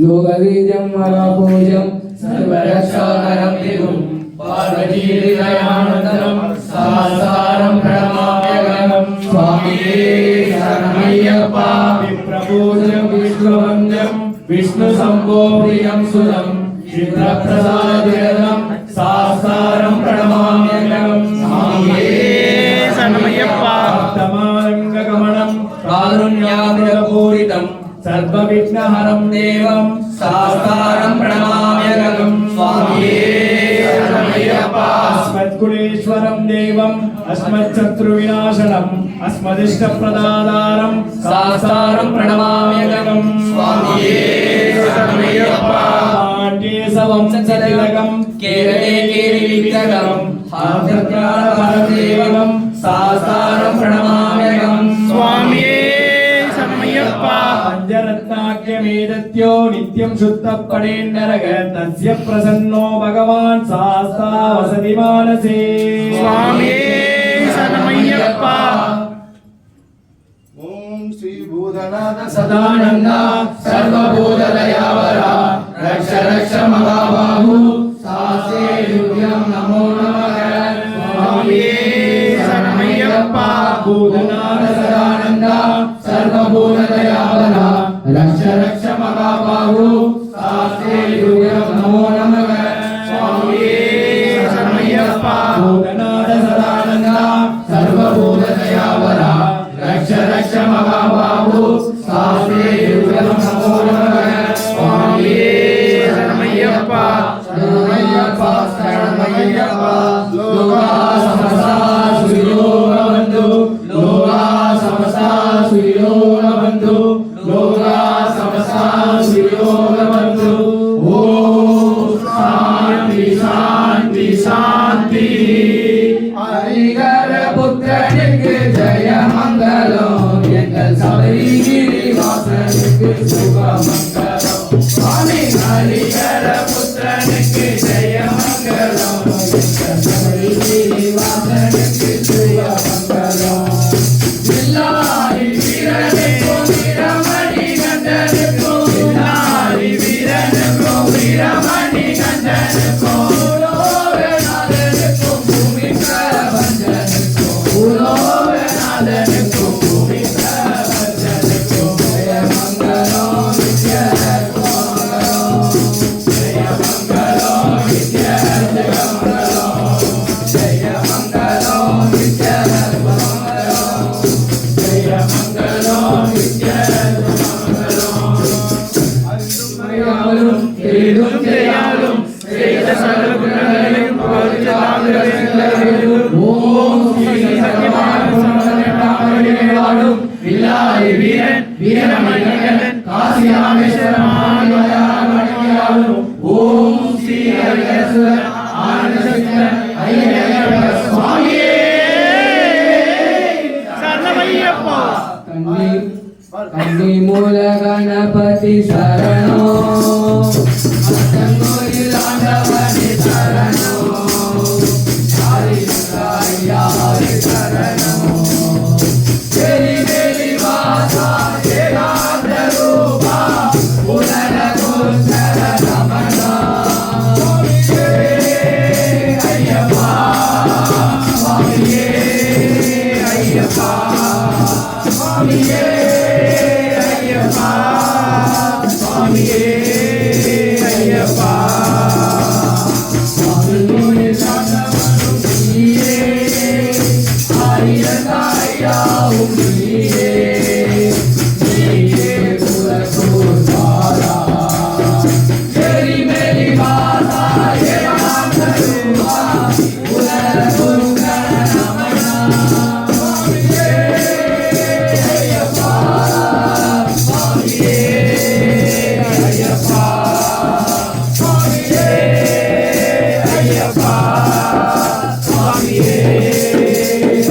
योगबीजं वरपूजं सर्वरक्षाकरं विभुं पार्वतीहृदयानन्दं सहस्रं प्रणमाम्यहं स्वामिये शरणमय्यप्पा विप्रपूजं विष्णुवन्द्यं विष्णुशम्भो प्रियं सुरं चित्रप्रसादं सहस्रं प्रणमाम्यहं स्वामिये शरणमय्यप्पा तमारंग कारुण्यामृतपूरितं सर्वविघ्नहरं देवं साष्टांगं प्रणमाम्यहं स्वामिये शरणमय्यप्पा अस्मत्कुलेश्वरं देवं अस्मच्छत्रुविनाशनम् अस्मदिष्टप्रदातारं साष्टांगं प्रणमाम्यहं स्वामिये शरणमय्यप्पा पाण्ड्येसवंशतिलकं केरळे केलिविग्रहं हार्दज्ञानपरदेवं साष्टांगं प्रणमाम्यहं स्वामिये शरणमय्यप्पा पंचरत्नाख्यमेदत्यो नित्यं शुद्धपडेन्नरग तस्य प्रसन्नो भगवान् शास्ता वसति मानसे स्वामिये शरणमय्यप्पा ओम श्री भूतनाथ सदानंद सर्वभूतदयावरा रक्ष रक्ष महाबाहु सासे युग्यं नमो नमः स्वामिये शरणमय्यप्पा भूतनाथ सदानंद सर्वभूतदयावरा रक्ष रक्ष महाबाहु सासे युग्यं नमो नमः स्वामिये शरणमय्यप्पा भूतनाथ सदानंद सर्वभूतदयावरा रक्ष रक्ष महाबाहु सासे युग्यं नमो नमः स्वामिये शरणमय्यप्पा शरणमय्यप्पा शरणमय्यप्पा लोका समस्ता सुयोगबन्धु लोका समस्ता सुयोगबन्धु लोका समस्ता सुयोगबन्धु ओम शांति शांति शांति हरिहर पुत्रனுக்கு ஜெய மங்களம் எங்கள் சபரிகிரி வாசனுக்கு சுப மங்களம் சுவாமி ஹரிஹர புத்திரனுக்கு ஜெய மங்களம் எங்கள் சபரிகிரி வாசனுக்கு சுப மங்களம் வில்லாரி வீரனுக்கும் வீரமணி கண்டனுக்கும் வில்லாரி வீரனுக்கும் வீரமணி கண்டனுக்கும் உலோகநாதனுக்கும் பூமி பிரபஞ்சனுக்கும் உலோகநாதனுக்கும் பூமி பிரபஞ்சனுக்கும் ஜெய மங்களம் நித்ய மங்களம் ஜெய மங்களம் நித்ய மங்களம் ஜெய மங்களம் நித்ய மங்களம் ஜெய மங்களம் நித்ய மங்களம் தேடும் ஜெயாலும் செய்த சகல குணங்களையும் ஓம் ஸ்ரீ சத்யமான சமணனாலும் வில்லாரி வீரன் வீரமணிகண்டன் காசி ராமேஸ்வரமானியாலும் ஓம் ஸ்ரீ ஹரிஹரசுரன் ஆனந்தசித்தன் ஐயப்ப சுவாமியே शरणमय्यप्पा கன்னி மூல கணபதி சரணோ அத்தங்கோயில் ஆண்டவனே சரணோ ஹரிஹர ஹரி சரணோ தேவி தேவி வாசா தேவாந்த ரூபா உலக கோசர ரமணா ஐயப்பா சுவாமியே ஐயப்பா சுவாமியே ஐயப்பா சுவாமியே ஐயப்பா சுவாமியே சரணமனும் நீயே ஹரிஹராயாவும் நீயே நீயே குலசோதாரா எரிமெலி வாசா ஏகாந்த ரூபா உலக குருகண ரமணா சுவாமியே ஐயப்பா சுவாமியே ஐயப்பா சுவாமியே ஐயப்பா சுவாமியே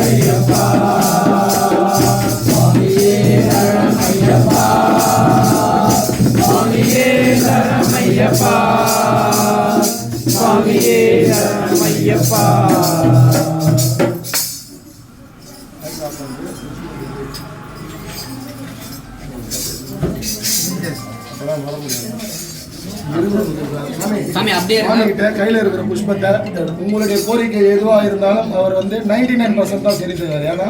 ஐயப்பா சுவாமியே சரணமையப்பா சுவாமியே சரணமையப்பா சுவாமியே சரணமையப்பா சாமி அப்படியே கிட்ட கையில இருக்கிற புஷ்பத்தை உங்களுடைய கோரிக்கை எதுவா இருந்தாலும் அவர் வந்து 99% தான் சரி செய்வார். ஏன்னா